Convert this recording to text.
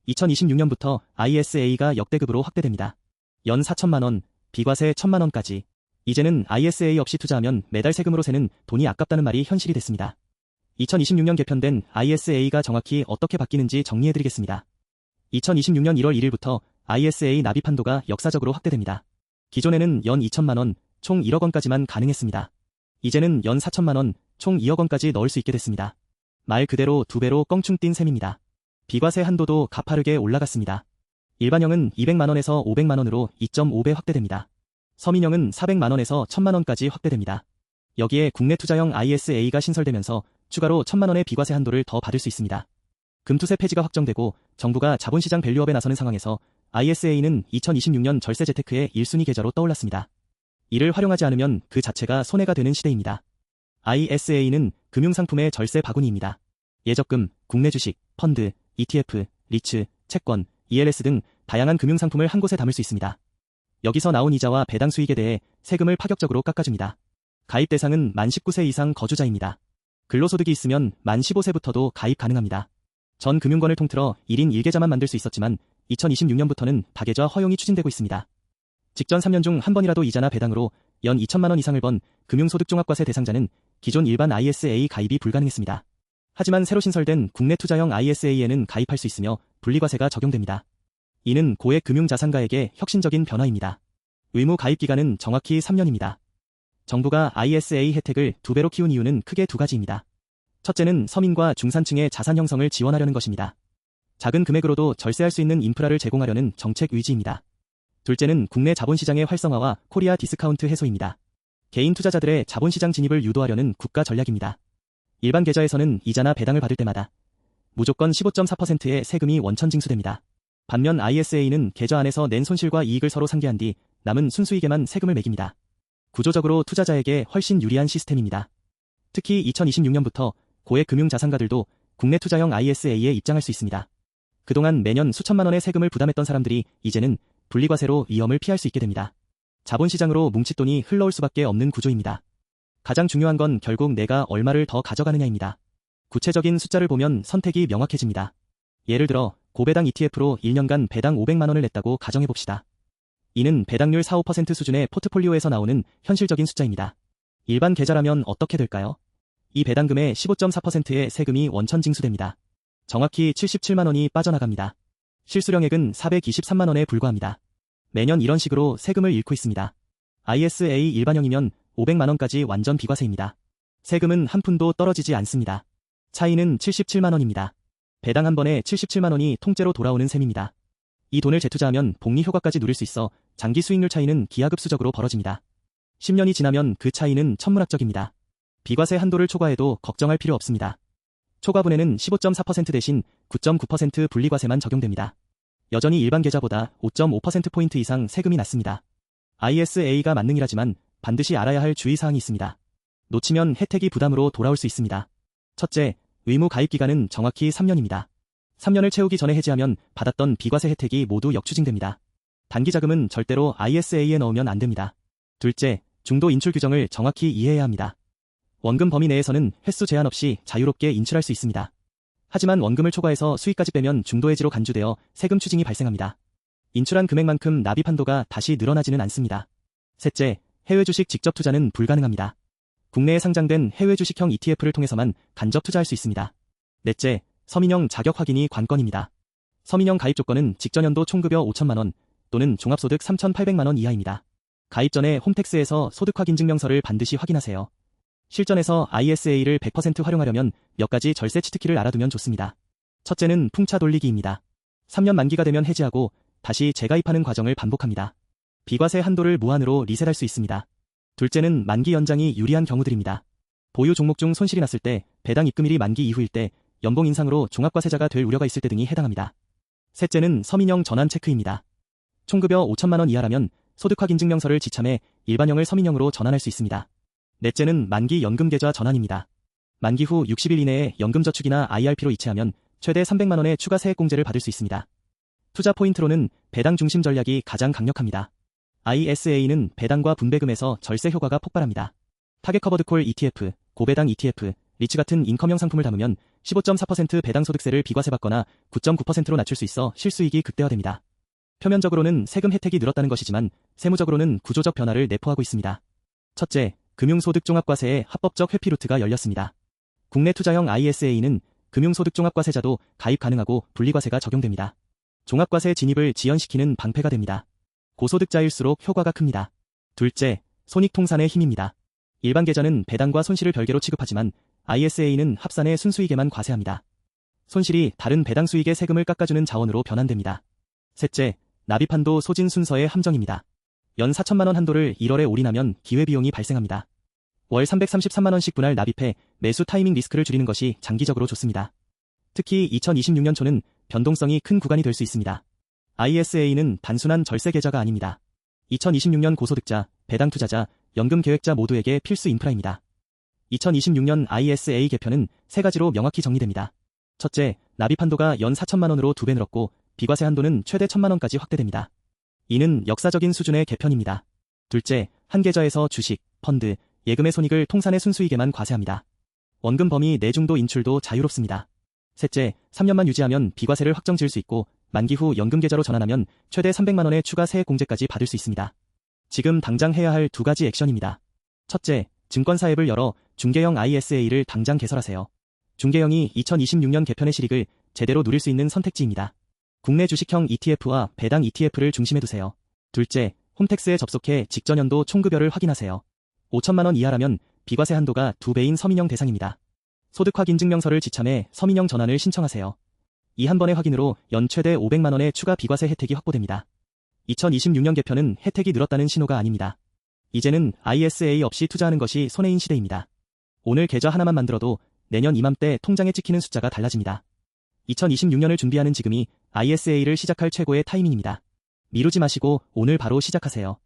2026년부터 ISA가 역대급으로 확대됩니다. 연 4천만원, 비과세 1천만원까지. 이제는 ISA 없이 투자하면 매달 세금으로 새는 돈이 아깝다는 말이 현실이 됐습니다. 2026년 개편된 ISA가 정확히 어떻게 바뀌는지 정리해드리겠습니다. 2026년 1월 1일부터 ISA 납입 한도가 역사적으로 확대됩니다. 기존에는 연 2천만원, 총 1억 원까지만 가능했습니다. 이제는 연 4천만원, 총 2억 원까지 넣을 수 있게 됐습니다. 말 그대로 2배로 껑충 뛴 셈입니다. 비과세 한도도 가파르게 올라갔습니다. 일반형은 200만원에서 500만원으로 2.5배 확대됩니다. 서민형은 400만원에서 1000만원까지 확대됩니다. 여기에 국내 투자형 ISA가 신설되면서 추가로 1000만원의 비과세 한도를 더 받을 수 있습니다. 금투세 폐지가 확정되고 정부가 자본시장 밸류업에 나서는 상황에서 ISA는 2026년 절세 재테크의 1순위 계좌로 떠올랐습니다. 이를 활용하지 않으면 그 자체가 손해가 되는 시대입니다. ISA는 금융상품의 절세 바구니입니다. 예적금, 국내 주식, 펀드, ETF, 리츠, 채권, ELS 등 다양한 금융상품을 한 곳에 담을 수 있습니다. 여기서 나온 이자와 배당 수익에 대해 세금을 파격적으로 깎아줍니다. 가입 대상은 만 19세 이상 거주자입니다. 근로소득이 있으면 만 15세부터도 가입 가능합니다. 전 금융권을 통틀어 1인 1계좌만 만들 수 있었지만 2026년부터는 다계좌 허용이 추진되고 있습니다. 직전 3년 중 한 번이라도 이자나 배당으로 연 2천만원 이상을 번 금융소득종합과세 대상자는 기존 일반 ISA 가입이 불가능했습니다. 하지만 새로 신설된 국내 투자형 ISA에는 가입할 수 있으며 분리과세가 적용됩니다. 이는 고액 금융자산가에게 혁신적인 변화입니다. 의무 가입 기간은 정확히 3년입니다. 정부가 ISA 혜택을 2배로 키운 이유는 크게 두 가지입니다. 첫째는 서민과 중산층의 자산 형성을 지원하려는 것입니다. 작은 금액으로도 절세할 수 있는 인프라를 제공하려는 정책 의지입니다. 둘째는 국내 자본시장의 활성화와 코리아 디스카운트 해소입니다. 개인 투자자들의 자본시장 진입을 유도하려는 국가 전략입니다. 일반 계좌에서는 이자나 배당을 받을 때마다 무조건 15.4%의 세금이 원천 징수됩니다. 반면 ISA는 계좌 안에서 낸 손실과 이익을 서로 상계한 뒤 남은 순수익에만 세금을 매깁니다. 구조적으로 투자자에게 훨씬 유리한 시스템입니다. 특히 2026년부터 고액 금융자산가들도 국내 투자형 ISA에 입장할 수 있습니다. 그동안 매년 수천만 원의 세금을 부담했던 사람들이 이제는 분리과세로 위험을 피할 수 있게 됩니다. 자본시장으로 뭉칫돈이 흘러올 수밖에 없는 구조입니다. 가장 중요한 건 결국 내가 얼마를 더 가져가느냐입니다. 구체적인 숫자를 보면 선택이 명확해집니다. 예를 들어 고배당 ETF로 1년간 배당 500만 원을 냈다고 가정해봅시다. 이는 배당률 4~5% 수준의 포트폴리오에서 나오는 현실적인 숫자입니다. 일반 계좌라면 어떻게 될까요? 이 배당금의 15.4%의 세금이 원천 징수됩니다. 정확히 77만 원이 빠져나갑니다. 실수령액은 423만 원에 불과합니다. 매년 이런 식으로 세금을 잃고 있습니다. ISA 일반형이면 500만 원까지 완전 비과세입니다. 세금은 한 푼도 떨어지지 않습니다. 차이는 77만 원입니다. 배당 한 번에 77만 원이 통째로 돌아오는 셈입니다. 이 돈을 재투자하면 복리 효과까지 누릴 수 있어 장기 수익률 차이는 기하급수적으로 벌어집니다. 10년이 지나면 그 차이는 천문학적입니다. 비과세 한도를 초과해도 걱정할 필요 없습니다. 초과분에는 15.4% 대신 9.9% 분리과세만 적용됩니다. 여전히 일반 계좌보다 5.5%포인트 이상 세금이 낮습니다. ISA가 만능이라지만 반드시 알아야 할 주의사항이 있습니다. 놓치면 혜택이 부담으로 돌아올 수 있습니다. 첫째, 의무 가입 기간은 정확히 3년입니다. 3년을 채우기 전에 해지하면 받았던 비과세 혜택이 모두 역추징됩니다. 단기 자금은 절대로 ISA에 넣으면 안 됩니다. 둘째, 중도 인출 규정을 정확히 이해해야 합니다. 원금 범위 내에서는 횟수 제한 없이 자유롭게 인출할 수 있습니다. 하지만 원금을 초과해서 수익까지 빼면 중도 해지로 간주되어 세금 추징이 발생합니다. 인출한 금액만큼 납입 한도가 다시 늘어나지는 않습니다. 셋째, 해외 주식 직접 투자는 불가능합니다. 국내에 상장된 해외 주식형 ETF를 통해서만 간접 투자할 수 있습니다. 넷째, 서민형 자격 확인이 관건입니다. 서민형 가입 조건은 직전연도 총급여 5천만 원 또는 종합소득 3,800만 원 이하입니다. 가입 전에 홈택스에서 소득 확인 증명서를 반드시 확인하세요. 실전에서 ISA를 100% 활용하려면 몇 가지 절세 치트키를 알아두면 좋습니다. 첫째는 풍차 돌리기입니다. 3년 만기가 되면 해지하고 다시 재가입하는 과정을 반복합니다. 비과세 한도를 무한으로 리셋할 수 있습니다. 둘째는 만기 연장이 유리한 경우들입니다. 보유 종목 중 손실이 났을 때, 배당 입금일이 만기 이후일 때, 연봉 인상으로 종합과세자가 될 우려가 있을 때 등이 해당합니다. 셋째는 서민형 전환 체크입니다. 총급여 5천만 원 이하라면 소득확인증명서를 지참해 일반형을 서민형으로 전환할 수 있습니다. 넷째는 만기 연금계좌 전환입니다. 만기 후 60일 이내에 연금저축이나 IRP로 이체하면 최대 300만 원의 추가 세액공제를 받을 수 있습니다. 투자 포인트로는 배당 중심 전략이 가장 강력합니다. ISA는 배당과 분배금에서 절세 효과가 폭발합니다. 타겟 커버드 콜 ETF, 고배당 ETF, 리츠 같은 인컴형 상품을 담으면 15.4% 배당 소득세를 비과세 받거나 9.9%로 낮출 수 있어 실수익이 극대화됩니다. 표면적으로는 세금 혜택이 늘었다는 것이지만 세무적으로는 구조적 변화를 내포하고 있습니다. 첫째, 금융소득종합과세의 합법적 회피 루트가 열렸습니다. 국내 투자형 ISA는 금융소득종합과세자도 가입 가능하고 분리과세가 적용됩니다. 종합과세 진입을 지연시키는 방패가 됩니다. 고소득자일수록 효과가 큽니다. 둘째, 손익통산의 힘입니다. 일반 계좌는 배당과 손실을 별개로 취급하지만 ISA는 합산의 순수익에만 과세합니다. 손실이 다른 배당 수익의 세금을 깎아주는 자원으로 변환됩니다. 셋째, 납입한도 소진 순서의 함정입니다. 연 4천만 원 한도를 1월에 올인하면 기회비용이 발생합니다. 월 333만 원씩 분할 납입해 매수 타이밍 리스크를 줄이는 것이 장기적으로 좋습니다. 특히 2026년 초는 변동성이 큰 구간이 될 수 있습니다. ISA는 단순한 절세 계좌가 아닙니다. 2026년 고소득자, 배당 투자자, 연금 계획자 모두에게 필수 인프라입니다. 2026년 ISA 개편은 세 가지로 명확히 정리됩니다. 첫째, 납입 한도가 연 4천만 원으로 2배 늘었고 비과세 한도는 최대 1천만 원까지 확대됩니다. 이는 역사적인 수준의 개편입니다. 둘째, 한 계좌에서 주식, 펀드, 예금의 손익을 통산의 순수익에만 과세합니다. 원금 범위 내 중도 인출도 자유롭습니다. 셋째, 3년만 유지하면 비과세를 확정 지을 수 있고 만기 후 연금 계좌로 전환하면 최대 300만 원의 추가 세액 공제까지 받을 수 있습니다. 지금 당장 해야 할 두 가지 액션입니다. 첫째, 증권사 앱을 열어 중개형 ISA를 당장 개설하세요. 중개형이 2026년 개편의 실익을 제대로 누릴 수 있는 선택지입니다. 국내 주식형 ETF와 배당 ETF를 중심에 두세요. 둘째, 홈택스에 접속해 직전연도 총급여를 확인하세요. 5천만 원 이하라면 비과세 한도가 2배인 서민형 대상입니다. 소득확인증명서를 지참해 서민형 전환을 신청하세요. 이 한 번의 확인으로 연 최대 500만 원의 추가 비과세 혜택이 확보됩니다. 2026년 개편은 혜택이 늘었다는 신호가 아닙니다. 이제는 ISA 없이 투자하는 것이 손해인 시대입니다. 오늘 계좌 하나만 만들어도 내년 이맘때 통장에 찍히는 숫자가 달라집니다. 2026년을 준비하는 지금이 ISA를 시작할 최고의 타이밍입니다. 미루지 마시고 오늘 바로 시작하세요.